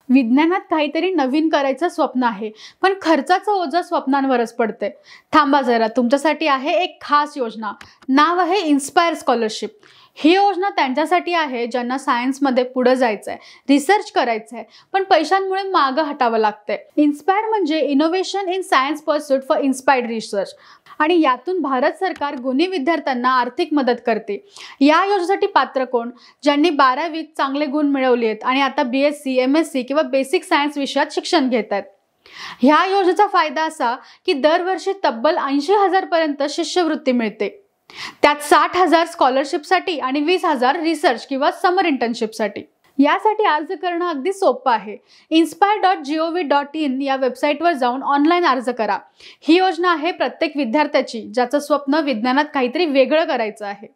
विज्ञानात काहीतरी नवीन करायचं स्वप्न आहे, पण खर्चाचं ओझं स्वप्नांवरच पडते। थांबा जरा, तुमच्यासाठी आहे एक खास योजना। नाव आहे इन्स्पायर स्कॉलरशिप। ही योजना त्यांच्यासाठी आहे ज्यांना सायन्समध्ये पुढे जायचंय, रिसर्च करायचंय, पण पैशांमुळे मागं हटावं लागतंय। इन्स्पायर म्हणजे innovation in science pursuit for inspired research, आणि यातून भारत सरकार गुणी विद्यार्थ्यांना आर्थिक मदत करते। या योजनेसाठी पात्र कोण? ज्यांनी 12वीत चांगले गुण मिळवले आहेत आणि आता BSc, MSc किंवा बेसिक सायन्स विषयात शिक्षण घेत आहेत। ह्या योजनेचा फायदा असा की दरवर्षी तब्बल 80,000 पर्यंत शिष्यवृत्ती मिळते। त्यात 60,000 स्कॉलरशिपसाठी आणि 20,000 रिसर्च किंवा समर इंटर्नशिपसाठी। यासाठी अर्ज करणं अगदी सोपं आहे। inspire.gov.in या वेबसाईटवर जाऊन ऑनलाईन अर्ज करा। ही योजना आहे प्रत्येक विद्यार्थ्याची ज्याचं स्वप्न विज्ञानात काहीतरी वेगळं करायचं आहे।